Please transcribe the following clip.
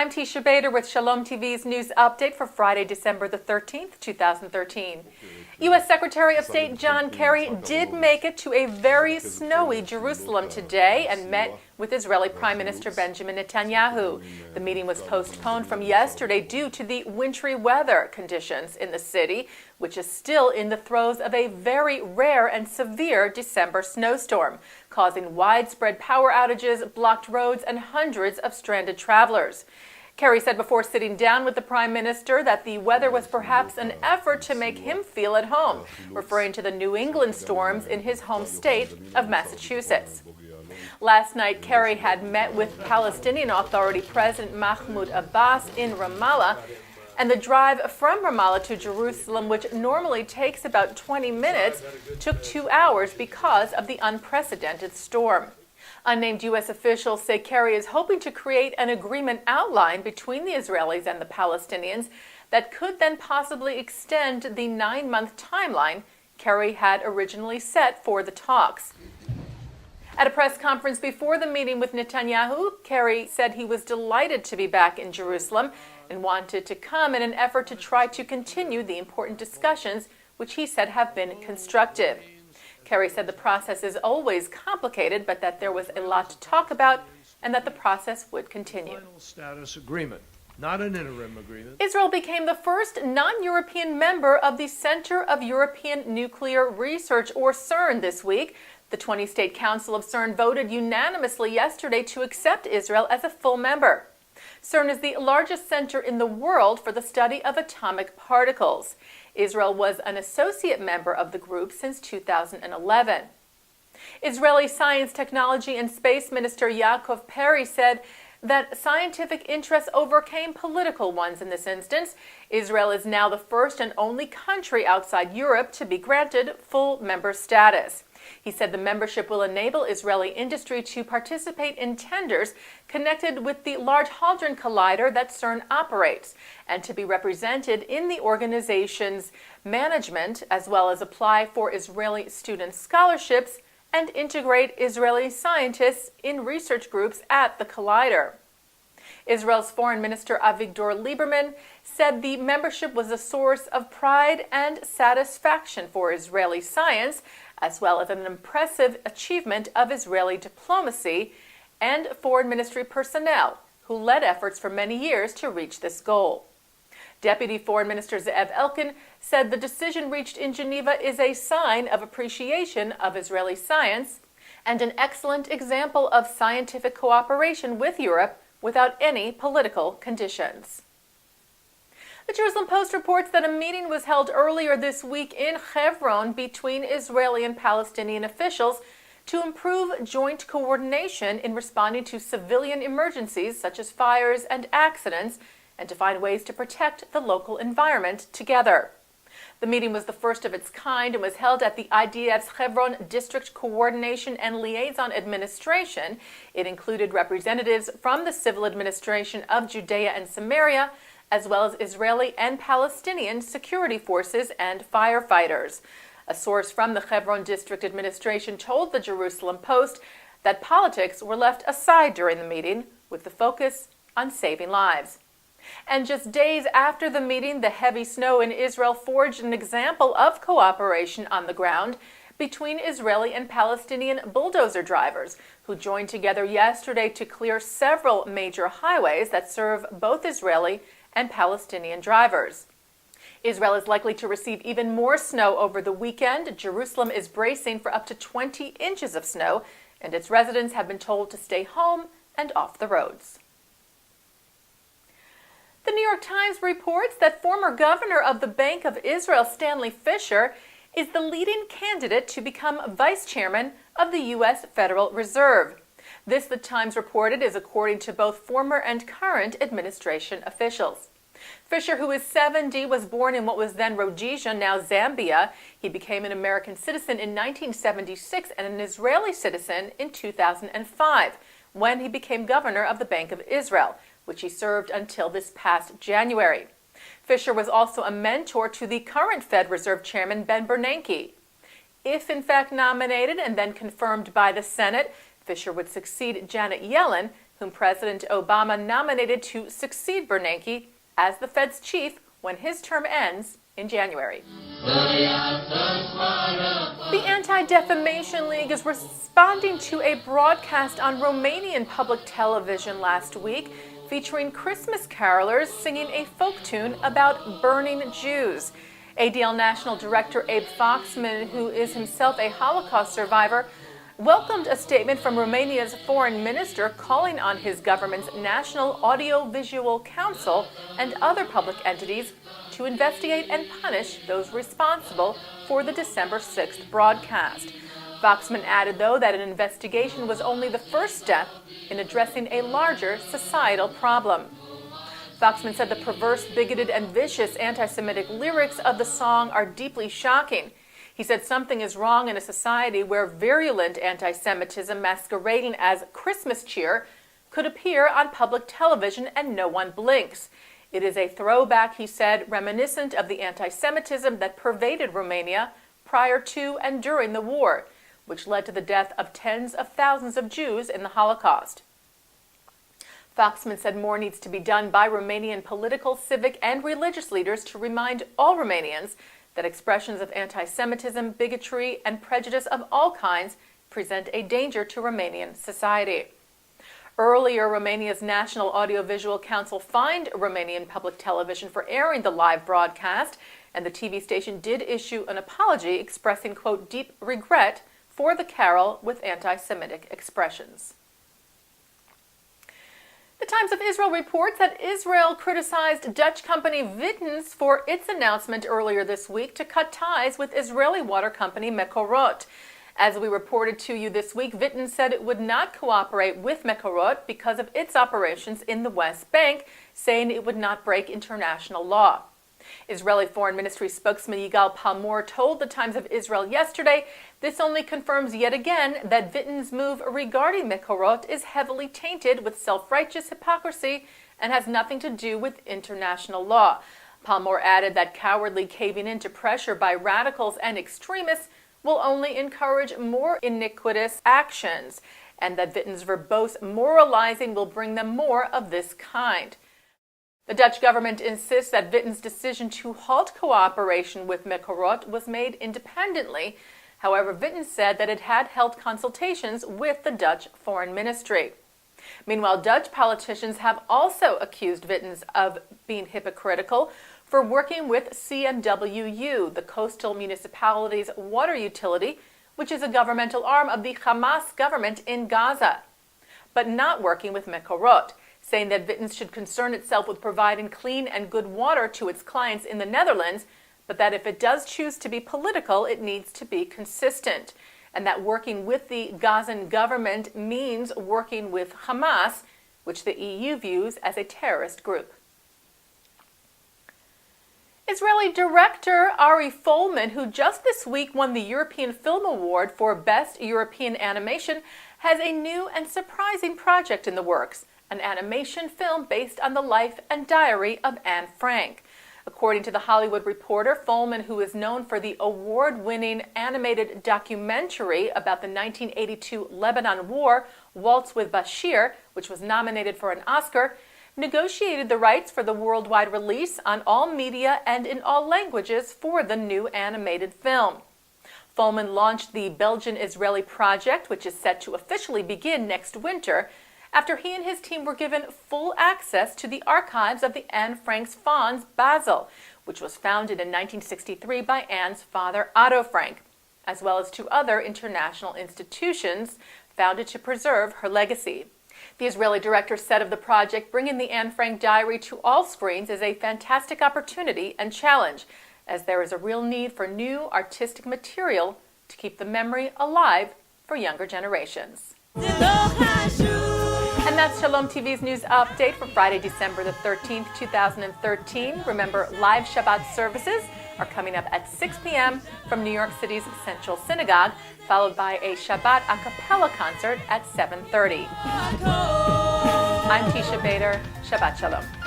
I'm Teisha Bader with Shalom TV's news update for Friday, December the 13th, 2013. U.S. Secretary of State John Kerry did make it to a very snowy Jerusalem today and met with Israeli Prime Minister Benjamin Netanyahu. The meeting was postponed from yesterday due to the wintry weather conditions in the city, which is still in the throes of a very rare and severe December snowstorm, causing widespread power outages, blocked roads, and hundreds of stranded travelers. Kerry said before sitting down with the Prime Minister that the weather was perhaps an effort to make him feel at home, referring to the New England storms in his home state of Massachusetts. Last night, Kerry had met with Palestinian Authority President Mahmoud Abbas in Ramallah, and the drive from Ramallah to Jerusalem, which normally takes about 20 minutes, took 2 hours because of the unprecedented storm. Unnamed U.S. officials say Kerry is hoping to create an agreement outline between the Israelis and the Palestinians that could then possibly extend the 9-month timeline Kerry had originally set for the talks. At a press conference before the meeting with Netanyahu, Kerry said he was delighted to be back in Jerusalem and wanted to come in an effort to try to continue the important discussions, which he said have been constructive. Kerry said the process is always complicated, but that there was a lot to talk about and that the process would continue. Final status agreement, not an interim agreement. Israel became the first non-European member of the Center of European Nuclear Research, or CERN, this week. The 20-state council of CERN voted unanimously yesterday to accept Israel as a full member. CERN is the largest center in the world for the study of atomic particles. Israel was an associate member of the group since 2011. Israeli Science, Technology and Space Minister Yaakov Peri said that scientific interests overcame political ones in this instance. Israel is now the first and only country outside Europe to be granted full member status. He said the membership will enable Israeli industry to participate in tenders connected with the Large Hadron Collider that CERN operates, and to be represented in the organization's management, as well as apply for Israeli student scholarships and integrate Israeli scientists in research groups at the collider. Israel's Foreign Minister Avigdor Lieberman said the membership was a source of pride and satisfaction for Israeli science, as well as an impressive achievement of Israeli diplomacy and foreign ministry personnel who led efforts for many years to reach this goal. Deputy Foreign Minister Ze'ev Elkin said the decision reached in Geneva is a sign of appreciation of Israeli science and an excellent example of scientific cooperation with Europe without any political conditions. The Jerusalem Post reports that a meeting was held earlier this week in Hebron between Israeli and Palestinian officials to improve joint coordination in responding to civilian emergencies such as fires and accidents, and to find ways to protect the local environment together. The meeting was the first of its kind and was held at the IDF's Hebron District Coordination and Liaison Administration. It included representatives from the civil administration of Judea and Samaria, as well as Israeli and Palestinian security forces and firefighters. A source from the Hebron District Administration told the Jerusalem Post that politics were left aside during the meeting, with the focus on saving lives. And just days after the meeting, the heavy snow in Israel forged an example of cooperation on the ground between Israeli and Palestinian bulldozer drivers, who joined together yesterday to clear several major highways that serve both Israeli and Palestinian drivers. Israel is likely to receive even more snow over the weekend. Jerusalem is bracing for up to 20 inches of snow, and its residents have been told to stay home and off the roads. The New York Times reports that former governor of the Bank of Israel, Stanley Fischer, is the leading candidate to become vice chairman of the U.S. Federal Reserve. This, the Times reported, is according to both former and current administration officials. Fischer, who is 70, was born in what was then Rhodesia, now Zambia. He became an American citizen in 1976 and an Israeli citizen in 2005, when he became governor of the Bank of Israel, which he served until this past January. Fischer was also a mentor to the current Fed Reserve Chairman Ben Bernanke. If in fact nominated and then confirmed by the Senate, Fischer would succeed Janet Yellen, whom President Obama nominated to succeed Bernanke as the Fed's chief when his term ends in January. The Anti-Defamation League is responding to a broadcast on Romanian public television last week featuring Christmas carolers singing a folk tune about burning Jews. ADL National Director Abe Foxman, who is himself a Holocaust survivor, welcomed a statement from Romania's foreign minister calling on his government's National Audiovisual Council and other public entities to investigate and punish those responsible for the December 6th broadcast. Foxman added, though, that an investigation was only the first step in addressing a larger societal problem. Foxman said the perverse, bigoted, and vicious anti-Semitic lyrics of the song are deeply shocking. He said something is wrong in a society where virulent anti-Semitism masquerading as Christmas cheer could appear on public television and no one blinks. It is a throwback, he said, reminiscent of the anti-Semitism that pervaded Romania prior to and during the war, which led to the death of tens of thousands of Jews in the Holocaust. Foxman said more needs to be done by Romanian political, civic, and religious leaders to remind all Romanians that expressions of anti-Semitism, bigotry, and prejudice of all kinds present a danger to Romanian society. Earlier, Romania's National Audiovisual Council fined Romanian public television for airing the live broadcast, and the TV station did issue an apology expressing, quote, deep regret for the carol with anti-Semitic expressions. The Times of Israel reports that Israel criticized Dutch company Vitens for its announcement earlier this week to cut ties with Israeli water company Mekorot. As we reported to you this week, Vitens said it would not cooperate with Mekorot because of its operations in the West Bank, saying it would not break international law. Israeli Foreign Ministry spokesman Yigal Palmor told the Times of Israel yesterday this only confirms yet again that Vitens' move regarding Mekorot is heavily tainted with self-righteous hypocrisy and has nothing to do with international law. Palmor added that cowardly caving in to pressure by radicals and extremists will only encourage more iniquitous actions, and that Vitens' verbose moralizing will bring them more of this kind. The Dutch government insists that Vitens' decision to halt cooperation with Mekorot was made independently. However, Vitens said that it had held consultations with the Dutch Foreign Ministry. Meanwhile, Dutch politicians have also accused Vitens of being hypocritical for working with CMWU, the coastal municipality's water utility, which is a governmental arm of the Hamas government in Gaza, but not working with Mekorot, saying that Vitens should concern itself with providing clean and good water to its clients in the Netherlands, but that if it does choose to be political, it needs to be consistent, and that working with the Gazan government means working with Hamas, which the EU views as a terrorist group. Israeli director Ari Folman, who just this week won the European Film Award for Best European Animation, has a new and surprising project in the works, an animation film based on the life and diary of Anne Frank. According to The Hollywood Reporter, Folman, who is known for the award-winning animated documentary about the 1982 Lebanon War, Waltz with Bashir, which was nominated for an Oscar, negotiated the rights for the worldwide release on all media and in all languages for the new animated film. Folman launched the Belgian-Israeli project, which is set to officially begin next winter, after he and his team were given full access to the archives of the Anne Frank's Fonds Basel, which was founded in 1963 by Anne's father, Otto Frank, as well as to other international institutions founded to preserve her legacy. The Israeli director said of the project, bringing the Anne Frank diary to all screens is a fantastic opportunity and challenge, as there is a real need for new artistic material to keep the memory alive for younger generations. And that's Shalom TV's news update for Friday, December the 13th, 2013. Remember, live Shabbat services are coming up at 6 p.m. from New York City's Central Synagogue, followed by a Shabbat a cappella concert at 7:30. I'm Teisha Bader. Shabbat Shalom.